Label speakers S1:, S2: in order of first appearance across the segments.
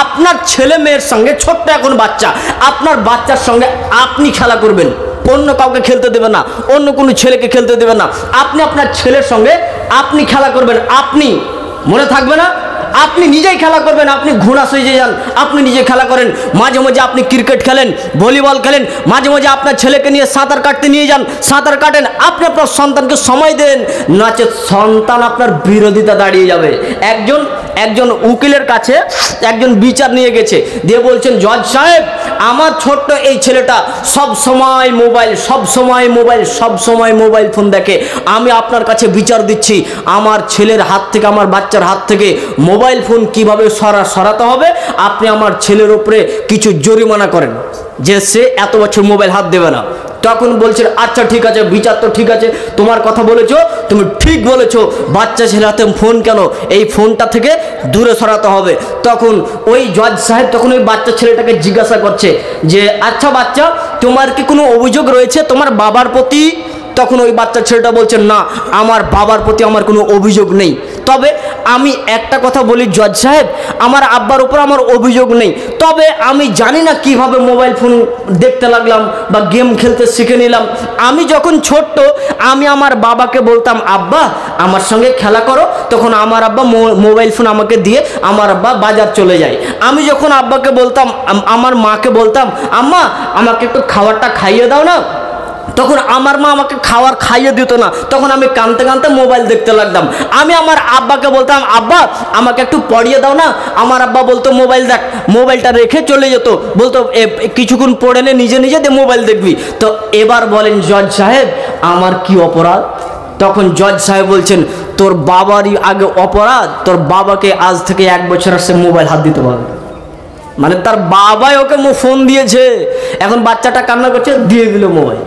S1: আপনার ছেলে মেয়ের সঙ্গে, ছোট্ট এখন বাচ্চা, আপনার বাচ্চার সঙ্গে আপনি খেলা করবেন, অন্য কাউকে খেলতে দেবেন না, অন্য কোনো ছেলেকে খেলতে দেবেন না। আপনি আপনার ছেলের সঙ্গে আপনি খেলা করবেন। আপনি মনে থাকবে না, আপনি নিজেই খেলা করবেন। আপনি ঘোড়া সেজে যান, আপনি নিজে খেলা করেন। মাঝে মাঝে আপনি ক্রিকেট খেলেন, ভলিবল খেলেন, মাঝে মাঝে আপনার ছেলেকে নিয়ে সাঁতার কাটতে নিয়ে যান, সাঁতার কাটেন। আপনি আপনার সন্তানকে সময় দেন, নচেত সন্তান আপনার বিরোধিতা দাঁড়িয়ে যাবে। একজন উকিলের কাছে একজন বিচার নিয়ে গেছে, দিয়ে বলছেন, জজ সাহেব, আমার ছোট্ট এই ছেলেটা সব সময় মোবাইল ফোন দেখে। আমি আপনার কাছে বিচার দিচ্ছি, আমার ছেলের হাত থেকে, আমার বাচ্চার হাত থেকে মোবাইল ফোন কিভাবে সরাতে হবে। আপনি আমার ছেলের উপরে কিছু জরিমানা করেন, যে সে এত বছর মোবাইল হাত দেবে না। তখন বলছেন, আচ্ছা ঠিক আছে, বিচার তো ঠিক আছে, তোমার কথা বলেছো, তুমি ঠিক বলেছো, বাচ্চা ছেলে হাতে ফোন কেন, এই ফোনটা থেকে দূরে সরাতে হবে। তখন ওই জজ সাহেব তখন ওই বাচ্চা ছেলেটাকে জিজ্ঞাসা করছে যে, আচ্ছা বাচ্চা, তোমার কি কোনো অভিযোগ রয়েছে তোমার বাবার প্রতি? তখন ওই বাচ্চা ছেলেটা বলছেন, না, আমার বাবার প্রতি আমার কোনো অভিযোগ নেই, তবে আমি একটা কথা বলি জজ সাহেব, আমার আব্বার উপর আমার অভিযোগ নেই, তবে আমি জানি না কিভাবে মোবাইল ফোন দেখতে লাগলাম বা গেম খেলতে শিখে নিলাম। আমি যখন ছোট্ট, আমি আমার বাবাকে বলতাম, আব্বা আমার সঙ্গে খেলা করো, তখন আমার আব্বা মোবাইল ফোন আমাকে দিয়ে আমার আব্বা বাজার চলে যায়। আমি যখন আব্বাকে বলতাম, আমার মাকে বলতাম, আম্মা আমাকে একটু খাবারটা খাইয়ে দাও না, তখন আমার মা আমাকে খাবার খাইয়ে দিত না, তখন আমি কাঁদতে কাঁদতে মোবাইল দেখতে লাগতাম। আমি আমার আব্বাকে বলতাম, আব্বা আমাকে একটু পড়িয়ে দাও না, আমার আব্বা বলতো, মোবাইল দেখ, মোবাইলটা রেখে চলে যেত, বলতো কিছুক্ষণ পড়ে নে, নিজে নিজে দিয়ে মোবাইল দেখবি। তো এবার বলেন জজ সাহেব, আমার কি অপরাধ? তখন জজ সাহেব বলছেন, তোর বাবারই আগে অপরাধ, তোর বাবাকে আজ থেকে 1 বছর সে মোবাইল হাত দিতে পারবে। মানে তার বাবাই ওকে ফোন দিয়েছে, এখন বাচ্চাটা কান্না করছে, দিয়ে দিল মোবাইল।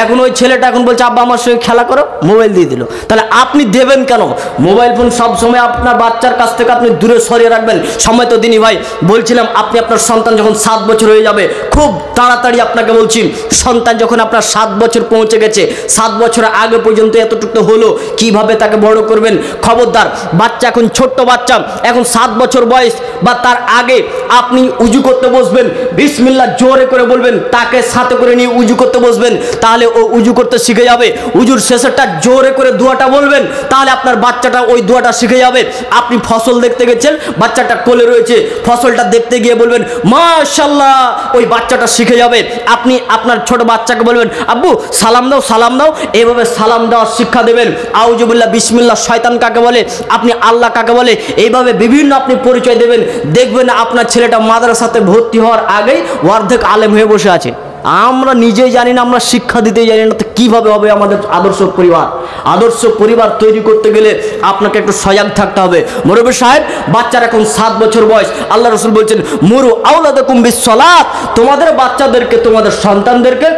S1: এখন ওই ছেলেটা এখন বলছে, আব্বা আমার সঙ্গে খেলা করো, মোবাইল দিয়ে দিল। তাহলে আপনি দেবেন কেন? মোবাইল ফোন সব সময় আপনার বাচ্চার কাছ থেকে আপনি দূরে সরিয়ে রাখবেন। সময় তো দিনই ভাই বলছিলাম, আপনি আপনার সন্তান যখন 7 বছর হয়ে যাবে, খুব তাড়াতাড়ি আপনাকে বলছি, সন্তান যখন আপনার 7 বছর পৌঁছে গেছে, 7 বছরের আগে পর্যন্ত এতটুকু হলো, কিভাবে তাকে বড় করবেন, খবরদার। বাচ্চা এখন ছোট্ট বাচ্চা, এখন 7 বছর বয়স বা তার আগে আপনি উজু করতে বসবেন, বিসমিল্লাহ জোরে করে বলবেন, তাকে সাথে করে নিয়ে উজু করতে বসবেন, তাহলে ও উজু করতে শিখে যাবে। উজুর শেষেরটা জোরে করে দোয়াটা বলবেন, তাহলে আপনার বাচ্চাটা ওই দোয়াটা শিখে যাবে। আপনি ফসল দেখতে গেছেন, বাচ্চাটা কোলে রয়েছে, ফসলটা দেখতে গিয়ে বলবেন মাশাআল্লাহ, ওই বাচ্চাটা শিখে যাবে। আপনি আপনার ছোট বাচ্চাকে বলবেন, আব্বু সালাম দাও, সালাম দাও, এইভাবে সালাম দেওয়ার শিক্ষা দেবেন। আউযুবিল্লাহ, বিসমিল্লাহ, শয়তান কাকে বলে, আপনি আল্লাহ কাকে বলে, এইভাবে বিভিন্ন আপনি পরিচয় দেবেন। দেখবেন আপনার ছেলেটা মাদ্রাসাতে ভর্তি হওয়ার আগেই অর্ধেক আলেম হয়ে বসে আছে। আমরা নিজেই জানি না, আমরা শিক্ষা দিতে জানি না, তো কীভাবে হবে আমাদের আদর্শ পরিবার? আদর্শ পরিবার তৈরি করতে গেলে আপনাকে একটু সজাগ থাকতে হবে। মুরব্বি সাহেব, বাচ্চার এখন 7 বছর বয়স, আল্লাহ রাসূল বলছেন, মুরু আওলাদাকুম বিসসালাত, তোমাদের বাচ্চাদেরকে, তোমাদের সন্তানদেরকে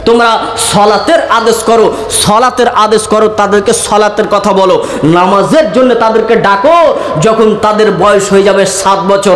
S1: তোমরা সলাতের আদেশ করো, সলাতের আদেশ করো, তাদেরকে সলাতের কথা বলো, নামাজের জন্য তাদেরকে ডাকো যখন তাদের বয়স হয়ে যাবে 7 বছর।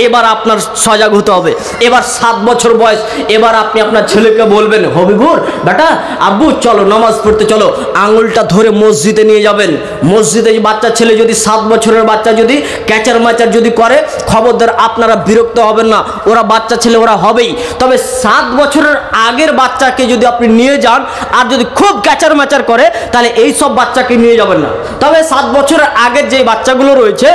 S1: এবার আপনার সজাগ হতে হবে। এবার 7 বছর বয়স, এবার আপনি আপনার ছেলেকে বলবেন, হবিবুর বেটা, আব্বু চলো নামাজ পড়তে চলো, আঙুলটা ধরে মসজিদে নিয়ে যাবেন। মসজিদে বাচ্চা ছেলে যদি 7 বছরের বাচ্চা যদি ক্যাচার ম্যাচার যদি করে, খবরদার আপনারা বিরক্ত হবেন না, ওরা বাচ্চা ছেলে, ওরা হবেই। তবে 7 বছরের আগের বাচ্চাকে যদি আপনি নিয়ে যান, আর যদি খুব ক্যাচার ম্যাচার করে, তাহলে এই সব বাচ্চাকে নিয়ে যাবেন না। তবে 7 বছরের আগের যে বাচ্চাগুলো রয়েছে,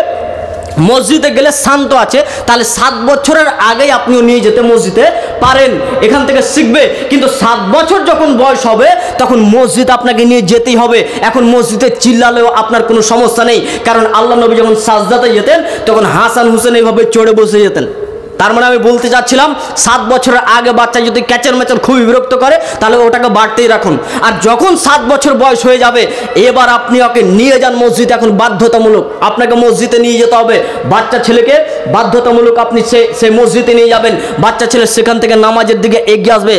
S1: মসজিদে গেলে শান্ত আছে, তাহলে 7 বছরের আগেই আপনিও নিয়ে যেতে মসজিদে পারেন, এখান থেকে শিখবে। কিন্তু 7 বছর যখন বয়স হবে, তখন মসজিদ আপনাকে নিয়ে যেতেই হবে। এখন মসজিদে চিল্লালেও আপনার কোনো সমস্যা নেই, কারণ আল্লাহ নবী যখন সাজদাতে যেতেন, তখন হাসান হুসেন এইভাবে চড়ে বসে যেতেন। তার মানে আমি বলতে চাচ্ছিলাম, 7 বছরের আগে বাচ্চা যদি ক্যাচার ম্যাচার খুবই বিরক্ত করে, তাহলে ওটাকে বাড়তেই রাখুন। আর যখন 7 বছর বয়স হয়ে যাবে, এবার আপনি ওকে নিয়ে যান মসজিদে। এখন বাধ্যতামূলক আপনাকে মসজিদে নিয়ে যেতে হবে। বাচ্চা ছেলেকে বাধ্যতামূলক আপনি সে মসজিদে নিয়ে যাবেন। বাচ্চা ছেলে সেখান থেকে নামাজের দিকে এগিয়ে আসবে।